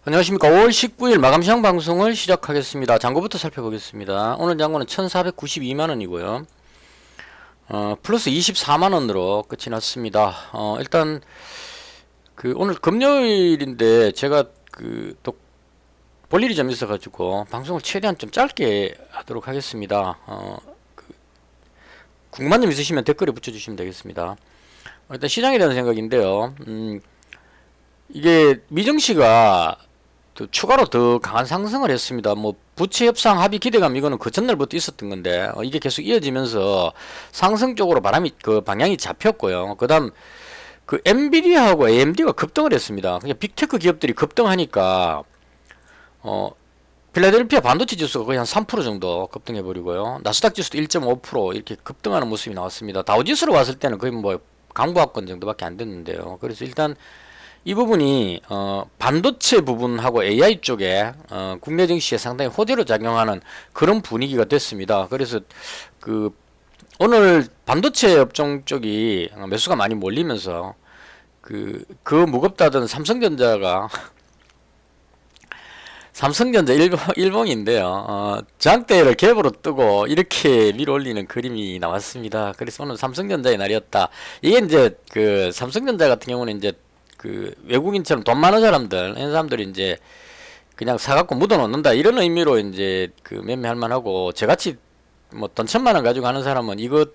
안녕하십니까. 5월 19일 마감시황 방송을 시작하겠습니다. 잔고부터 살펴보겠습니다. 오늘 잔고는 1492만원이고요. 플러스 24만원으로 끝이 났습니다. 일단, 오늘 금요일인데, 제가 또, 볼 일이 좀 있어가지고, 방송을 최대한 좀 짧게 하도록 하겠습니다. 궁금한 점 있으시면 댓글에 붙여주시면 되겠습니다. 일단 시장에 대한 생각인데요. 이게 미증시가 또 추가로 더 강한 상승을 했습니다. 뭐 부채 협상 합의 기대감 이거는 그 전날부터 있었던 건데 이게 계속 이어지면서 상승 쪽으로 바람이 방향이 잡혔고요. 그다음 엔비디아하고 AMD가 급등을 했습니다. 그냥 빅테크 기업들이 급등하니까 필라델피아 반도체 지수가 거의 한 3% 정도 급등해 버리고요. 나스닥 지수도 1.5% 이렇게 급등하는 모습이 나왔습니다. 다우지수로 봤을 때는 거의 뭐 강보합권 정도밖에 안 됐는데요. 그래서 일단 이 부분이 반도체 부분하고 AI 쪽에 국내 증시에 상당히 호재로 작용하는 그런 분위기가 됐습니다. 그래서 오늘 반도체 업종 쪽이 매수가 많이 몰리면서 무겁다던 삼성전자가 삼성전자 일봉인데요. 장대를 갭으로 뜨고 이렇게 밀어 올리는 그림이 나왔습니다. 그래서 오늘 삼성전자의 날이었다. 이게 이제 삼성전자 같은 경우는 이제 외국인처럼 돈 많은 사람들, 이런 사람들이 이제 그냥 사갖고 묻어 놓는다 이런 의미로 이제 매매할 만하고, 저같이 뭐 돈 1,000만원 가지고 하는 사람은 이거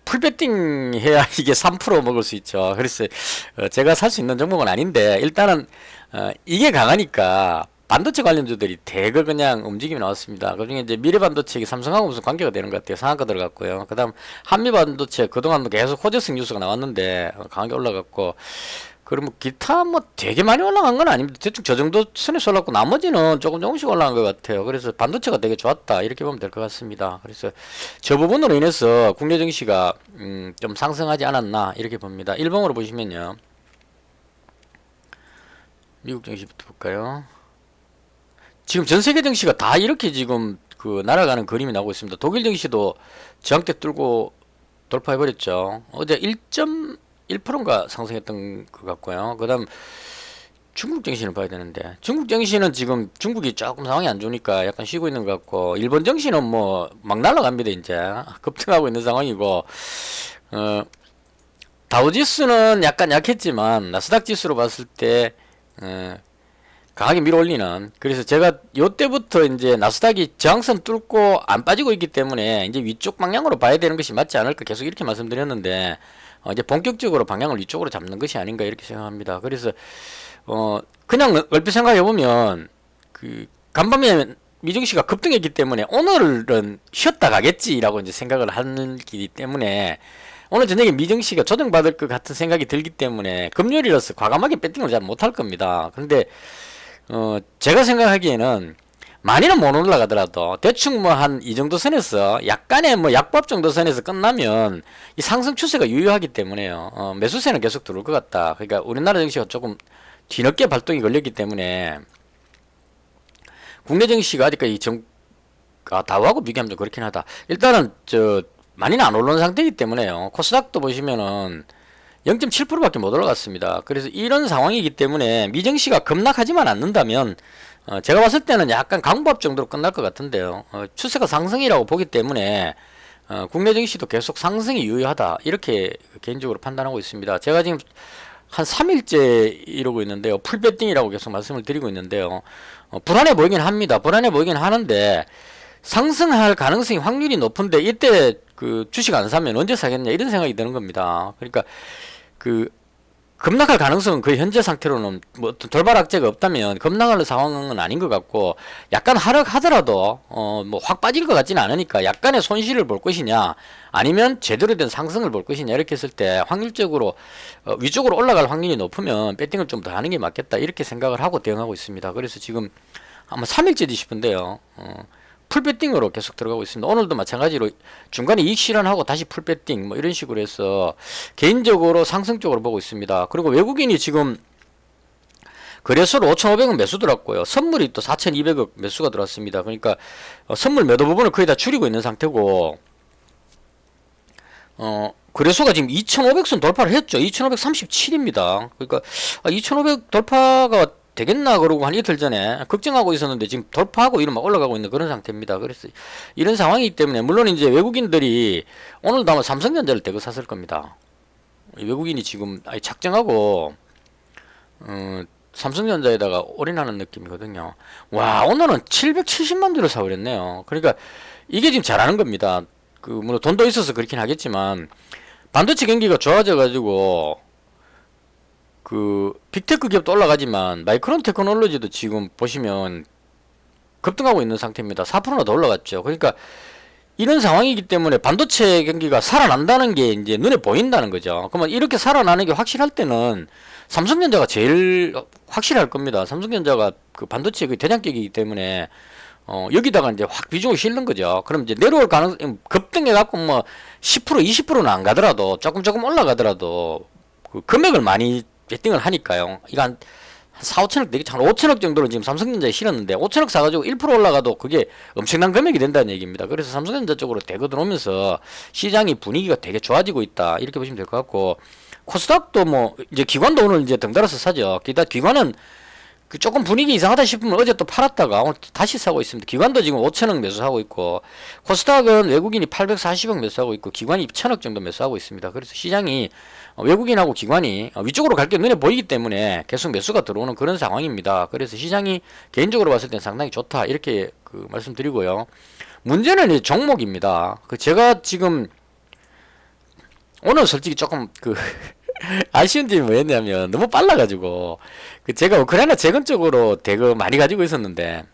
풀베팅 해야 이게 3% 먹을 수 있죠. 그래서 제가 살 수 있는 종목은 아닌데, 일단은 이게 강하니까 반도체 관련주들이 대거 그냥 움직임이 나왔습니다. 그 중에 이제 미래반도체 삼성하고 무슨 관계가 되는 것 같아요. 상한가 들어갔고요. 그 다음 한미반도체 그동안 계속 호재성 뉴스가 나왔는데 강하게 올라갔고, 그러면 기타 뭐 되게 많이 올라간 건 아닙니다. 대충 저 정도 선에서 올랐고 나머지는 조금씩 올라간 것 같아요. 그래서 반도체가 되게 좋았다 이렇게 보면 될 것 같습니다. 그래서 저 부분으로 인해서 국내 증시가 좀 상승하지 않았나 이렇게 봅니다. 일봉으로 보시면요, 미국 증시부터 볼까요? 지금 전 세계 증시가 다 이렇게 지금 날아가는 그림이 나오고 있습니다. 독일 증시도 저항대 뚫고 돌파해버렸죠. 어제 1.1%인가 상승했던 것 같고요. 그 다음 중국 증시를 봐야 되는데, 중국 증시는 지금 중국이 조금 상황이 안 좋으니까 약간 쉬고 있는 것 같고, 일본 증시는 뭐 막 날아갑니다. 이제 급등하고 있는 상황이고, 다우지수는 약간 약했지만 나스닥 지수로 봤을 때 강하게 밀어올리는, 그래서 제가 요때부터 이제 나스닥이 저항선 뚫고 안 빠지고 있기 때문에 이제 위쪽 방향으로 봐야 되는 것이 맞지 않을까 계속 이렇게 말씀드렸는데, 이제 본격적으로 방향을 위쪽으로 잡는 것이 아닌가 이렇게 생각합니다. 그래서 그냥 얼핏 생각해보면 간밤에 미증시가 급등했기 때문에 오늘은 쉬었다 가겠지라고 이제 생각을 하기 때문에, 오늘 저녁에 미증시가 조정받을 것 같은 생각이 들기 때문에 금요일이라서 과감하게 배팅을 잘 못할 겁니다. 근데 제가 생각하기에는 많이는 못 올라가더라도 대충 뭐 한 이 정도 선에서 약간의 뭐 약밥 정도 선에서 끝나면 이 상승 추세가 유효하기 때문에요. 매수세는 계속 들어올 것 같다. 그러니까 우리나라 증시가 조금 뒤늦게 발동이 걸렸기 때문에 국내 증시가 아직까지 다우하고 비교하면 좀 그렇긴 하다. 일단은 많이는 안 오르는 상태이기 때문에요. 코스닥도 보시면은 0.7%밖에 못 올라갔습니다. 그래서 이런 상황이기 때문에 미증시가 급락하지만 않는다면 제가 봤을 때는 약간 강보합 정도로 끝날 것 같은데요. 추세가 상승이라고 보기 때문에 국내 증시도 계속 상승이 유효하다 이렇게 개인적으로 판단하고 있습니다. 제가 지금 한 3일째 이러고 있는데요. 풀배팅이라고 계속 말씀을 드리고 있는데요. 불안해 보이긴 합니다. 불안해 보이긴 하는데 상승할 가능성이 확률이 높은데 이때 주식 안 사면 언제 사겠냐 이런 생각이 드는 겁니다. 그러니까 급락할 가능성은 거의 현재 상태로는 뭐 어떤 돌발 악재가 없다면 급락할 상황은 아닌 것 같고, 약간 하락하더라도 뭐 확 빠질 것 같지는 않으니까 약간의 손실을 볼 것이냐 아니면 제대로 된 상승을 볼 것이냐 이렇게 했을 때 확률적으로 위쪽으로 올라갈 확률이 높으면 배팅을 좀 더 하는 게 맞겠다 이렇게 생각을 하고 대응하고 있습니다. 그래서 지금 아마 3일째지 싶은데요. 풀배팅으로 계속 들어가고 있습니다. 오늘도 마찬가지로 중간에 이익 실현하고 다시 풀배팅 뭐 이런 식으로 해서 개인적으로 상승 쪽으로 보고 있습니다. 그리고 외국인이 지금 거래소로 5,500원 매수 들어왔고요. 선물이 또 4,200억 매수가 들어왔습니다. 그러니까 선물 매도 부분을 거의 다 줄이고 있는 상태고, 거래소가 지금 2,500선 돌파를 했죠. 2,537입니다. 그러니까 2,500 돌파가 되겠나 그러고 한 이틀 전에 걱정하고 있었는데 지금 돌파하고 이런 막 올라가고 있는 그런 상태입니다. 그래서 이런 상황이기 때문에 물론 이제 외국인들이 오늘도 아마 삼성전자를 대거 샀을 겁니다. 외국인이 지금 아예 작정하고 삼성전자에다가 올인하는 느낌이거든요. 와, 오늘은 770만 주를 사버렸네요. 그러니까 이게 지금 잘하는 겁니다. 그 물론 돈도 있어서 그렇긴 하겠지만 반도체 경기가 좋아져 가지고 그 빅테크 기업도 올라가지만 마이크론 테크놀로지도 지금 보시면 급등하고 있는 상태입니다. 4%나 더 올라갔죠. 그러니까 이런 상황이기 때문에 반도체 경기가 살아난다는 게 이제 눈에 보인다는 거죠. 그러면 이렇게 살아나는 게 확실할 때는 삼성전자가 제일 확실할 겁니다. 삼성전자가 그 반도체 그 대장격이기 때문에 여기다가 이제 확 비중을 실는 거죠. 그럼 이제 내려올 가능 급등해 갖고 뭐 10% 20%는 안 가더라도 조금 올라가더라도 그 금액을 많이 베팅을 하니까요. 이거 한 4, 5천억 되겠죠. 한 5천억 정도는 지금 삼성전자에 실었는데 5천억 사가지고 1% 올라가도 그게 엄청난 금액이 된다는 얘기입니다. 그래서 삼성전자 쪽으로 대거 들어오면서 시장이 분위기가 되게 좋아지고 있다. 이렇게 보시면 될 것 같고 코스닥도 뭐 이제 기관도 오늘 이제 등달아서 사죠. 기관은 그 조금 분위기 이상하다 싶으면 어제 또 팔았다가 오늘 다시 사고 있습니다. 기관도 지금 5천억 매수하고 있고 코스닥은 외국인이 840억 매수하고 있고 기관이 1,000억 정도 매수하고 있습니다. 그래서 시장이 외국인하고 기관이 위쪽으로 갈 게 눈에 보이기 때문에 계속 매수가 들어오는 그런 상황입니다. 그래서 시장이 개인적으로 봤을 때는 상당히 좋다 이렇게 그 말씀드리고요. 문제는 이 종목입니다. 그 제가 지금 오늘 솔직히 조금 그 아쉬운 점이 뭐였냐면 너무 빨라가지고 그 제가 우크라이나 재건 쪽으로 대거 많이 가지고 있었는데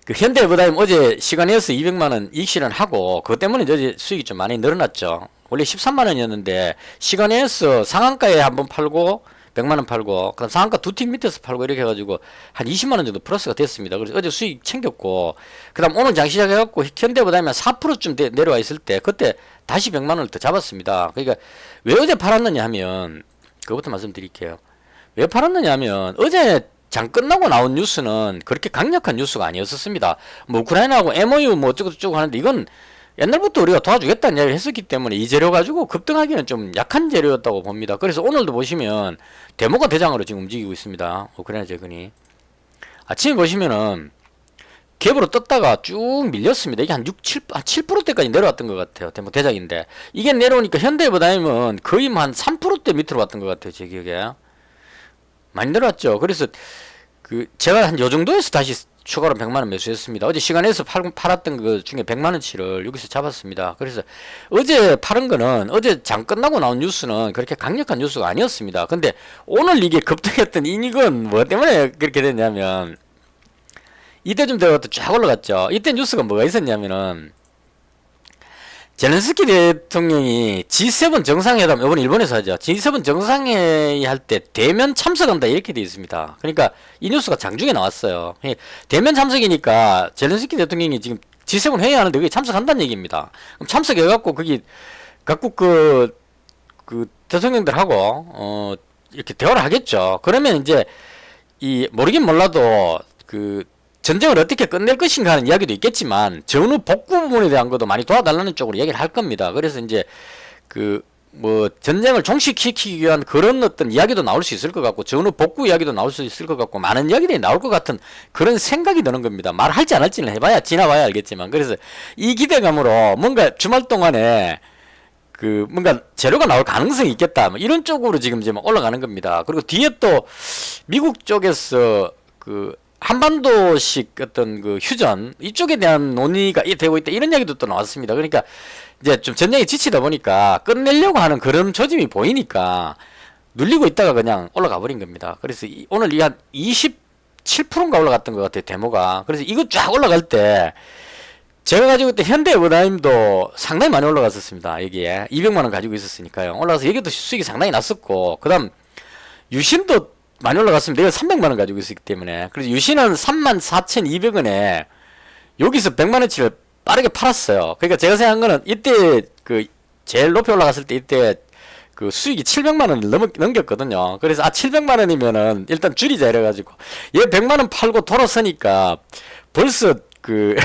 그 현대해보다임 어제 시간이어서 200만원 이익 실현하고 그것 때문에 이제 수익이 좀 많이 늘어났죠. 원래 13만원이었는데 시간에서 상한가에 한번 팔고 100만원 팔고 그다음 상한가 두 팀 밑에서 팔고 이렇게 해가지고 한 20만원 정도 플러스가 됐습니다. 그래서 어제 수익 챙겼고 그다음 오늘 장 시작해갖고 현대보다면 4%쯤 내려와 있을 때 그때 다시 100만원을 더 잡았습니다. 그러니까 왜 어제 팔았느냐 하면 그것부터 말씀드릴게요. 왜 팔았느냐 하면 어제 장 끝나고 나온 뉴스는 그렇게 강력한 뉴스가 아니었었습니다. 뭐 우크라이나하고 MOU 뭐 어쩌고저쩌고 하는데 이건 옛날부터 우리가 도와주겠다는 이야기를 했었기 때문에 이 재료 가지고 급등하기는 좀 약한 재료였다고 봅니다. 그래서 오늘도 보시면 데모가 대장으로 지금 움직이고 있습니다. 우크라이나 재건이. 아침에 보시면은 갭으로 떴다가 쭉 밀렸습니다. 이게 한 7%대까지 내려왔던 것 같아요. 데모 대장인데. 이게 내려오니까 현대보다는 거의 한 3%대 밑으로 왔던 것 같아요. 제 기억에. 많이 내려왔죠. 그래서 그 제가 한 요 정도에서 다시 추가로 100만원 매수했습니다. 어제 시간에서 팔았던 그 중에 100만원치를 여기서 잡았습니다. 그래서 어제 팔은 거는 어제 장 끝나고 나온 뉴스는 그렇게 강력한 뉴스가 아니었습니다. 근데 오늘 이게 급등했던 이익은 뭐 때문에 그렇게 됐냐면 이때쯤 되어서 쫙 올라갔죠. 이때 뉴스가 뭐가 있었냐면은 젤렌스키 대통령이 G7 정상회담, 이번 일본에서 하죠. G7 정상회의 할 때 대면 참석한다 이렇게 되어 있습니다. 그러니까 이 뉴스가 장중에 나왔어요. 대면 참석이니까 젤렌스키 대통령이 지금 G7 회의하는데 거기 참석한다는 얘기입니다. 그럼 참석해갖고 거기 각국 그 대통령들하고 이렇게 대화를 하겠죠. 그러면 이제 이 모르긴 몰라도 그 전쟁을 어떻게 끝낼 것인가 하는 이야기도 있겠지만 전후 복구 부분에 대한 것도 많이 도와달라는 쪽으로 얘기를 할 겁니다. 그래서 이제 그 뭐 전쟁을 종식시키기 위한 그런 어떤 이야기도 나올 수 있을 것 같고 전후 복구 이야기도 나올 수 있을 것 같고 많은 이야기들이 나올 것 같은 그런 생각이 드는 겁니다. 말할지 안 할지는 해봐야 지나봐야 알겠지만 그래서 이 기대감으로 뭔가 주말 동안에 그 뭔가 재료가 나올 가능성이 있겠다 뭐 이런 쪽으로 지금 이제 막 올라가는 겁니다. 그리고 뒤에 또 미국 쪽에서 그 한반도식 어떤 그 휴전 이쪽에 대한 논의가 되고 있다 이런 이야기도 또 나왔습니다. 그러니까 이제 좀 전쟁이 지치다 보니까 끝내려고 하는 그런 조짐이 보이니까 눌리고 있다가 그냥 올라가 버린 겁니다. 그래서 오늘 이 한 27%인가 올라갔던 것 같아요. 데모가. 그래서 이거 쫙 올라갈 때 제가 가지고 있던 현대해보다임도 상당히 많이 올라갔었습니다. 여기에 200만원 가지고 있었으니까요. 올라가서 여기도 수익이 상당히 났었고 그 다음 유신도 많이 올라갔습니다. 내가 300만원 가지고 있었기 때문에. 그래서 유신은 34,200원에 여기서 100만원치를 빠르게 팔았어요. 그러니까 제가 생각한 거는 이때 그 제일 높이 올라갔을 때 이때 그 수익이 700만원을 넘겼거든요. 그래서 700만원이면은 일단 줄이자 이래가지고 얘 100만원 팔고 돌아서니까 벌써 그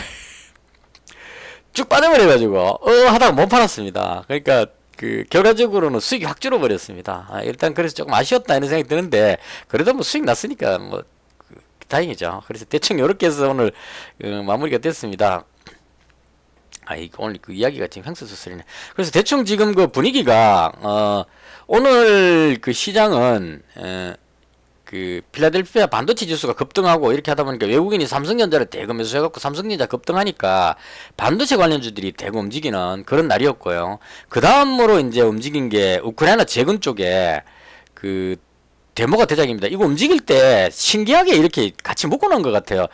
쭉 빠져버려가지고 하다가 못 팔았습니다. 그러니까 그 결과적으로는 수익이 확 줄어버렸습니다. 일단 그래서 조금 아쉬웠다 이런 생각이 드는데 그래도 뭐 수익 났으니까 뭐 다행이죠. 그래서 대충 이렇게 해서 오늘 마무리가 됐습니다. 이거 오늘 그 이야기가 지금 횡설수설이네. 그래서 대충 지금 그 분위기가 오늘 그 시장은 그 필라델피아 반도체 지수가 급등하고 이렇게 하다 보니까 외국인이 삼성전자를 대거 매수해갖고 삼성전자 급등하니까 반도체 관련주들이 대거 움직이는 그런 날이었고요. 그 다음으로 이제 움직인 게 우크라이나 재건 쪽에 그 데모가 대장입니다. 이거 움직일 때 신기하게 이렇게 같이 묶어놓은 것 같아요.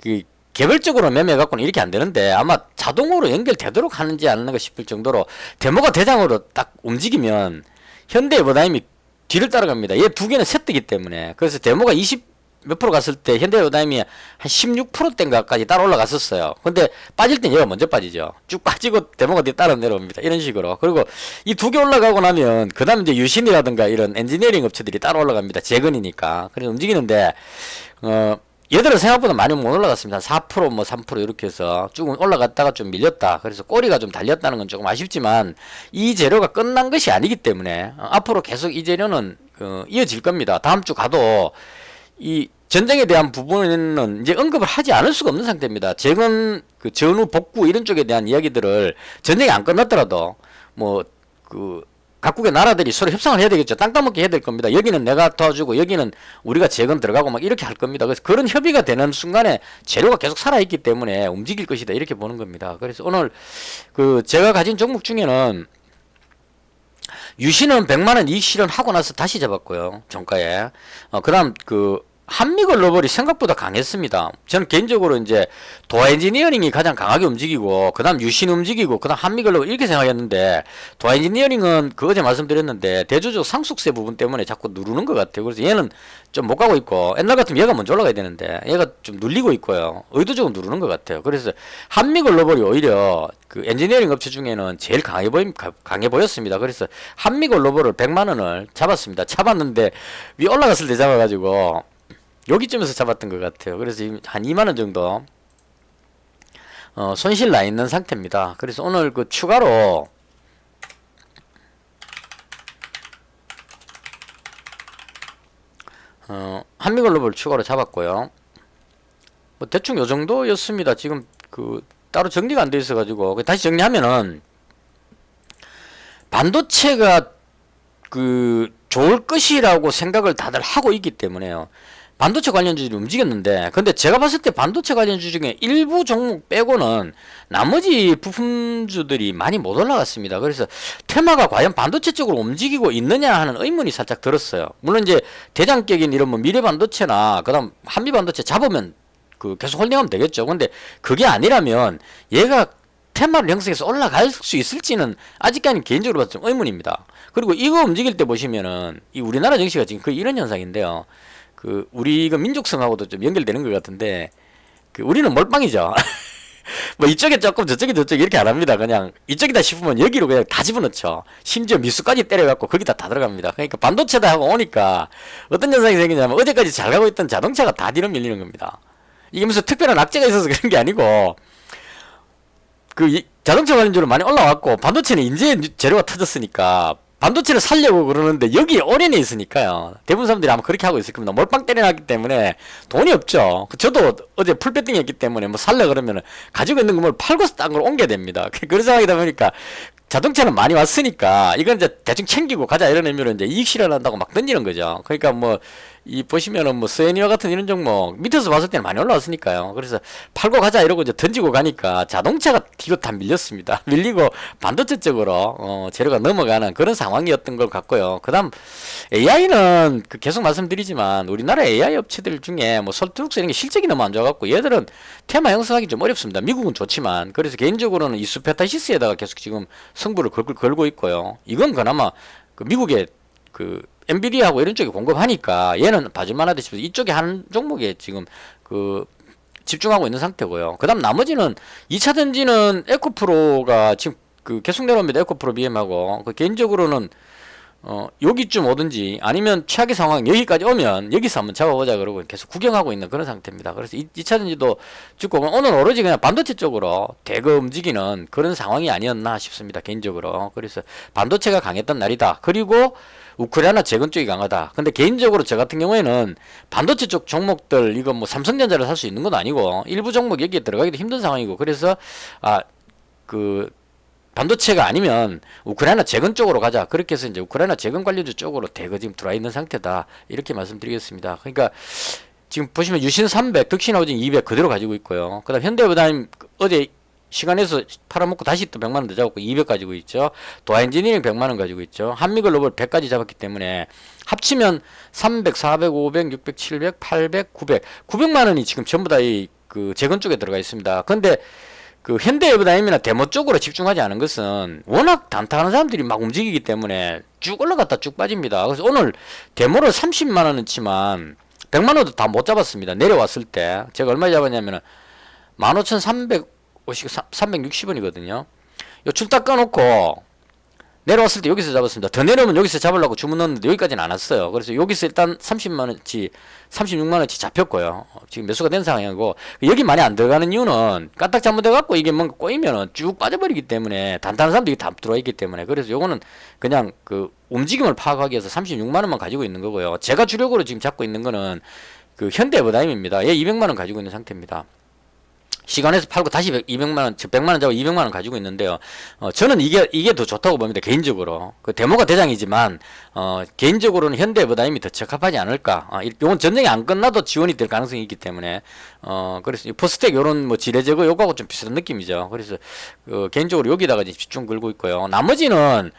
그 개별적으로 매매해갖고는 이렇게 안 되는데 아마 자동으로 연결되도록 하는지 않는가 싶을 정도로 데모가 대장으로 딱 움직이면 현대에버다임이 뒤를 따라갑니다. 얘 두 개는 세트기 때문에. 그래서 데모가 20 몇 프로 갔을 때 현대에버다임이 한 16%대인가까지 따라 올라갔었어요. 근데 빠질 땐 얘가 먼저 빠지죠. 쭉 빠지고 데모가 뒤에 따라 내려옵니다. 이런 식으로. 그리고 이 두 개 올라가고 나면 그 다음 이제 유신이라든가 이런 엔지니어링 업체들이 따라 올라갑니다. 재건이니까. 그래서 움직이는데 얘들은 생각보다 많이 못 올라갔습니다. 4%, 뭐 3% 이렇게 해서 쭉 올라갔다가 좀 밀렸다. 그래서 꼬리가 좀 달렸다는 건 조금 아쉽지만 이 재료가 끝난 것이 아니기 때문에 앞으로 계속 이 재료는 이어질 겁니다. 다음 주 가도 이 전쟁에 대한 부분은 이제 언급을 하지 않을 수가 없는 상태입니다. 재건, 그 전후 복구 이런 쪽에 대한 이야기들을 전쟁이 안 끝났더라도 뭐 각국의 나라들이 서로 협상을 해야 되겠죠. 땅 따먹게 해야 될 겁니다. 여기는 내가 도와주고 여기는 우리가 재건 들어가고 막 이렇게 할 겁니다. 그래서 그런 협의가 되는 순간에 재료가 계속 살아있기 때문에 움직일 것이다 이렇게 보는 겁니다. 그래서 오늘 제가 가진 종목 중에는 유신은 100만원 이익 실현하고 나서 다시 잡았고요. 종가에. 그 다음 한미글로벌이 생각보다 강했습니다. 저는 개인적으로 이제 도화 엔지니어링이 가장 강하게 움직이고 그 다음 유신 움직이고 그 다음 한미글로벌 이렇게 생각했는데 도화 엔지니어링은 어제 말씀드렸는데 대조적 상속세 부분 때문에 자꾸 누르는 것 같아요. 그래서 얘는 좀 못 가고 있고 옛날 같으면 얘가 먼저 올라가야 되는데 얘가 좀 눌리고 있고요. 의도적으로 누르는 것 같아요. 그래서 한미글로벌이 오히려 그 엔지니어링 업체 중에는 제일 강해 보였습니다. 그래서 한미글로벌을 100만원을 잡았습니다. 잡았는데 위에 올라갔을 때 잡아가지고 여기쯤에서 잡았던 것 같아요. 그래서 한 2만원 정도 손실 나 있는 상태입니다. 그래서 오늘 추가로 한미글로벌 추가로 잡았고요. 뭐 대충 요 정도였습니다. 지금 따로 정리가 안 돼 있어 가지고 다시 정리하면은 반도체가 좋을 것이라고 생각을 다들 하고 있기 때문에요. 반도체 관련주들이 움직였는데 근데 제가 봤을 때 반도체 관련주 중에 일부 종목 빼고는 나머지 부품주들이 많이 못 올라갔습니다. 그래서 테마가 과연 반도체 쪽으로 움직이고 있느냐 하는 의문이 살짝 들었어요. 물론 이제 대장격인 이런 뭐 미래반도체나 그다음 한미반도체 잡으면 계속 홀딩하면 되겠죠. 근데 그게 아니라면 얘가 테마를 형성해서 올라갈 수 있을지는 아직까지는 개인적으로 봐서 좀 의문입니다. 그리고 이거 움직일 때 보시면은 이 우리나라 증시가 지금 거의 이런 현상인데요. 우리 민족성하고도 좀 연결되는 것 같은데 우리는 몰빵이죠. 뭐 이쪽에 조금 저쪽에 이렇게 안 합니다. 그냥 이쪽이다 싶으면 여기로 그냥 다 집어넣죠. 심지어 미수까지 때려갖고 거기다 다 들어갑니다. 그러니까 반도체다 하고 오니까 어떤 현상이 생기냐면 어제까지 잘 가고 있던 자동차가 다 뒤로 밀리는 겁니다. 이게 무슨 특별한 악재가 있어서 그런 게 아니고 자동차 관련주로 많이 올라왔고 반도체는 이제 재료가 터졌으니까 반도체를 살려고 그러는데 여기에 올인해 있으니까요. 대부분 사람들이 아마 그렇게 하고 있을 겁니다. 몰빵 때려놨기 때문에 돈이 없죠. 저도 어제 풀배팅 했기 때문에 뭐 살려 그러면은 가지고 있는 걸 팔고 딴 걸 옮겨야 됩니다. 그런 상황이다 보니까 자동차는 많이 왔으니까 이건 이제 대충 챙기고 가자 이런 의미로 이제 이익 실현한다고 막 던지는 거죠. 그러니까 보시면은 스에니와 같은 이런 종목 밑에서 봤을 때는 많이 올라왔으니까요. 그래서 팔고 가자 이러고 이제 던지고 가니까 자동차가 뒤로 다 밀렸습니다. 밀리고 반도체 쪽으로 재료가 넘어가는 그런 상황이었던 것 같고요. 그 다음 AI는 계속 말씀드리지만 우리나라 AI 업체들 중에 솔트룩스 이런 게 실적이 너무 안 좋아갖고 얘들은 테마 형성하기 좀 어렵습니다. 미국은 좋지만 그래서 개인적으로는 이 수페타시스에다가 계속 지금 승부를 걸고 있고요. 이건 그나마 미국의 엔비디아하고 이런 쪽에 공급하니까 얘는 봐줄만 하듯이 이쪽에 한 종목에 지금 집중하고 있는 상태고요. 그 다음 나머지는 2차 전지는 에코프로가 지금 계속 내려옵니다. 에코프로 BM하고 개인적으로는 여기쯤 오든지 아니면 최악의 상황 여기까지 오면 여기서 한번 잡아보자 그러고 계속 구경하고 있는 그런 상태입니다. 그래서 2차전지도 찍고 오늘 오로지 그냥 반도체 쪽으로 대거 움직이는 그런 상황이 아니었나 싶습니다. 개인적으로. 그래서 반도체가 강했던 날이다. 그리고 우크라이나 재건 쪽이 강하다. 근데 개인적으로 저 같은 경우에는 반도체 쪽 종목들 이거 뭐 삼성전자를 살 수 있는 건 아니고 일부 종목 여기에 들어가기도 힘든 상황이고 그래서 그 반도체가 아니면 우크라이나 재건 쪽으로 가자. 그렇게 해서 이제 우크라이나 재건 관련주 쪽으로 대거 지금 들어와 있는 상태다. 이렇게 말씀드리겠습니다. 그러니까 지금 보시면 유신 300, 덕신하우징 200 그대로 가지고 있고요. 그다음 현대부다임 어제 시간에서 팔아먹고 다시 또 100만 원 더 잡았고 200 가지고 있죠. 도하엔지니어링 100만 원 가지고 있죠. 한미글로벌 100까지 잡았기 때문에 합치면 300, 400, 500, 600, 700, 800, 900, 900만 원이 지금 전부 다 이 그 재건 쪽에 들어가 있습니다. 근데 그 현대에버다임이나 데모 쪽으로 집중하지 않은 것은 워낙 단타하는 사람들이 막 움직이기 때문에 쭉 올라갔다 쭉 빠집니다. 그래서 오늘 데모를 30만 원어치만 100만 원도 다 못 잡았습니다. 내려왔을 때 제가 얼마 잡았냐면은 15,350, 360원이거든요. 요 줄 딱 꺼놓고 내려왔을 때 여기서 잡았습니다. 더 내려오면 여기서 잡으려고 주문 넣었는데 여기까지는 안 왔어요. 그래서 여기서 일단 30만원치, 36만원치 잡혔고요. 지금 매수가 된 상황이고, 여기 많이 안 들어가는 이유는 까딱 잘못해갖고 이게 뭔가 꼬이면은 쭉 빠져버리기 때문에, 단단한 사람들이 다 들어와 있기 때문에, 그래서 요거는 그냥 그 움직임을 파악하기 위해서 36만원만 가지고 있는 거고요. 제가 주력으로 지금 잡고 있는 거는 그 현대에버다임입니다. 얘 200만원 가지고 있는 상태입니다. 시간에서 팔고 다시 200만원, 100만원 잡고 200만원 가지고 있는데요. 저는 이게 더 좋다고 봅니다. 개인적으로. 그 데모가 대장이지만, 개인적으로는 현대에버다임이 더 적합하지 않을까. 요건 전쟁이 안 끝나도 지원이 될 가능성이 있기 때문에, 그래서 포스텍 요런 뭐 지뢰제거 요거하고 좀 비슷한 느낌이죠. 그래서, 개인적으로 여기다가 집중 걸고 있고요. 나머지는,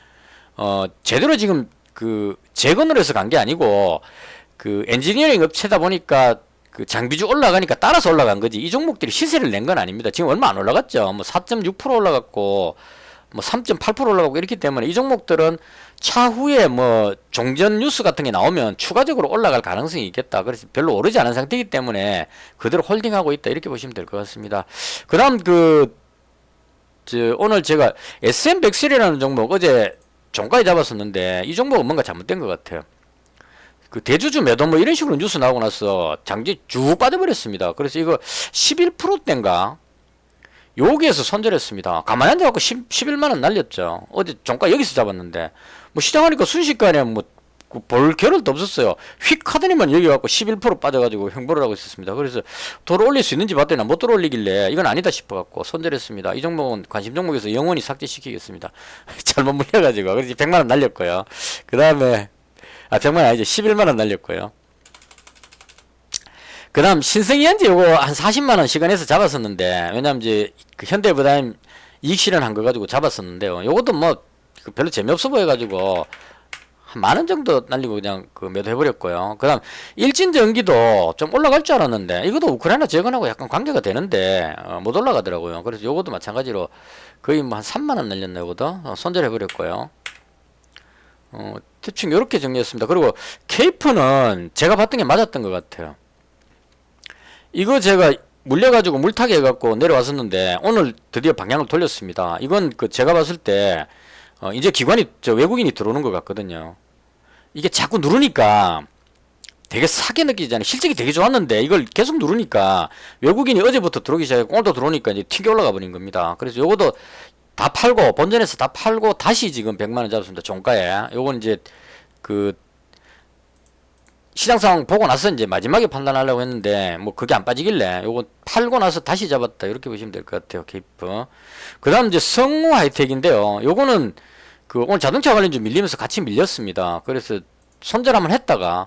제대로 지금 그 재건으로 해서 간 게 아니고, 그 엔지니어링 업체다 보니까 그 장비주 올라가니까 따라서 올라간 거지. 이 종목들이 시세를 낸 건 아닙니다. 지금 얼마 안 올라갔죠. 뭐 4.6% 올라갔고 뭐 3.8% 올라가고 이렇기 때문에 이 종목들은 차후에 뭐 종전 뉴스 같은 게 나오면 추가적으로 올라갈 가능성이 있겠다. 그래서 별로 오르지 않은 상태이기 때문에 그대로 홀딩하고 있다. 이렇게 보시면 될 것 같습니다. 그다음 오늘 제가 SM100이라는 종목 어제 종가에 잡았었는데 이 종목은 뭔가 잘못된 것 같아요. 그 대주주 매도 뭐 이런 식으로 뉴스 나오고 나서 장지 쭉 빠져버렸습니다. 그래서 이거 11%대인가 여기에서 손절했습니다. 가만히 앉아갖고 11만원 날렸죠. 어제 종가 여기서 잡았는데 뭐 시장하니까 순식간에 뭐 볼 겨를도 없었어요. 휙 하더니만 여기 갖고 11% 빠져가지고 횡보를 하고 있었습니다. 그래서 돌아 올릴 수 있는지 봤더니 못 돌아 올리길래 이건 아니다 싶어갖고 손절했습니다. 이 종목은 관심 종목에서 영원히 삭제시키겠습니다. 잘못 물려가지고. 그래서 100만원 날렸고요. 그 다음에 100만원 아니죠. 11만원 날렸고요. 그 다음 신성이한지 요거 한 40만원 시간에서 잡았었는데 왜냐면 이제 그 현대부다임 이익 실현한 거 가지고 잡았었는데요. 요것도 뭐 별로 재미없어 보여가지고 한 만원 정도 날리고 그냥 그 매도해버렸고요. 그 다음 일진전기도 좀 올라갈 줄 알았는데 이것도 우크라이나 재건하고 약간 관계가 되는데 못 올라가더라고요. 그래서 요것도 마찬가지로 거의 뭐 한 3만원 날렸네. 요것도 손절해버렸고요. 대충 이렇게 정리했습니다. 그리고 케이프는 제가 봤던 게 맞았던 것 같아요. 이거 제가 물려가지고 물타기 해갖고 내려왔었는데 오늘 드디어 방향을 돌렸습니다. 이건 그 제가 봤을 때 이제 기관이 외국인이 들어오는 것 같거든요. 이게 자꾸 누르니까 되게 사게 느끼잖아요. 실적이 되게 좋았는데 이걸 계속 누르니까 외국인이 어제부터 들어오기 시작했고 오늘도 들어오니까 이제 튀겨 올라가 버린 겁니다. 그래서 요것도 다 팔고 본전에서 다 팔고 다시 지금 100만원 잡았습니다. 종가에. 요건 이제 그 시장 상황 보고 나서 이제 마지막에 판단하려고 했는데 뭐 그게 안 빠지길래 요거 팔고 나서 다시 잡았다. 이렇게 보시면 될 것 같아요. 케이프. 그 다음 이제 성우 하이텍인데요. 요거는 그 오늘 자동차 관련주 밀리면서 같이 밀렸습니다. 그래서 손절 한번 했다가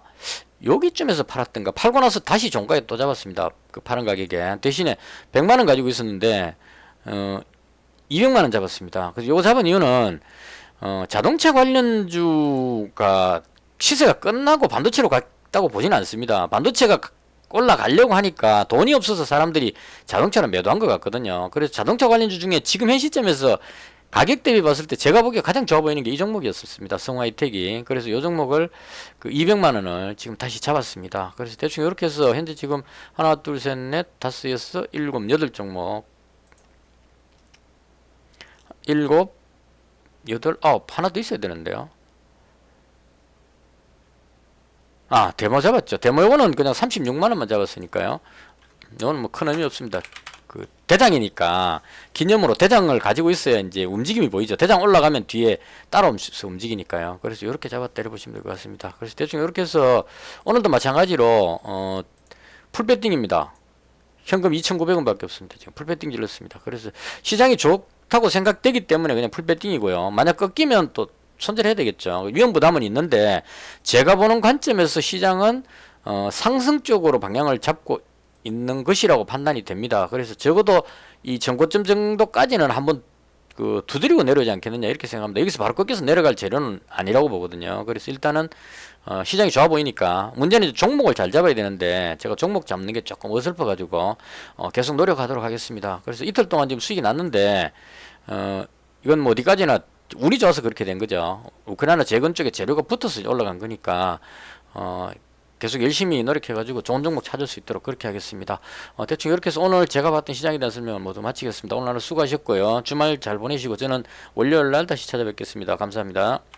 여기쯤에서 팔았던가 팔고 나서 다시 종가에 또 잡았습니다. 그 파는 가격에. 대신에 100만원 가지고 있었는데 200만원 잡았습니다. 그래서 요거 잡은 이유는 자동차 관련주가 시세가 끝나고 반도체로 갔다고 보지는 않습니다. 반도체가 올라가려고 하니까 돈이 없어서 사람들이 자동차를 매도한 것 같거든요. 그래서 자동차 관련주 중에 지금 현 시점에서 가격 대비 봤을 때 제가 보기에 가장 좋아 보이는 게 이 종목이었습니다. 성하이텍이. 그래서 이 종목을 그 200만원을 지금 다시 잡았습니다. 그래서 대충 이렇게 해서 현재 지금 하나, 둘, 셋, 넷, 다섯, 여섯, 일곱, 여덟 종목. 일곱, 여덟, 아홉 하나 더 있어야 되는데요. 아, 데모 잡았죠. 데모 요거는 그냥 36만 원만 잡았으니까요. 이거는 뭐 큰 의미 없습니다. 그 대장이니까 기념으로 대장을 가지고 있어야 이제 움직임이 보이죠. 대장 올라가면 뒤에 따라오면서 움직이니까요. 그래서 이렇게 잡아 때려 보시면 될 것 같습니다. 그래서 대충 이렇게 해서 오늘도 마찬가지로 풀배팅입니다. 현금 2,900원밖에 없습니다. 지금 풀배팅 질렀습니다. 그래서 시장이 좋다고 생각되기 때문에 그냥 풀배팅이고요. 만약 꺾이면 또 손절해야 되겠죠. 위험부담은 있는데 제가 보는 관점에서 시장은 상승 쪽으로 방향을 잡고 있는 것이라고 판단이 됩니다. 그래서 적어도 이 전고점 정도까지는 한번 그 두드리고 내려오지 않겠느냐 이렇게 생각합니다. 여기서 바로 꺾여서 내려갈 재료는 아니라고 보거든요. 그래서 일단은 시장이 좋아 보이니까 문제는 이제 종목을 잘 잡아야 되는데 제가 종목 잡는 게 조금 어설퍼 가지고 계속 노력하도록 하겠습니다. 그래서 이틀 동안 지금 수익이 났는데 이건 뭐 어디까지나 운이 좋아서 그렇게 된 거죠. 우크라이나 재건 쪽에 재료가 붙어서 올라간 거니까 계속 열심히 노력해가지고 좋은 종목 찾을 수 있도록 그렇게 하겠습니다. 대충 이렇게 해서 오늘 제가 봤던 시장에 대한 설명을 모두 마치겠습니다. 오늘 하루 수고하셨고요. 주말 잘 보내시고 저는 월요일 날 다시 찾아뵙겠습니다. 감사합니다.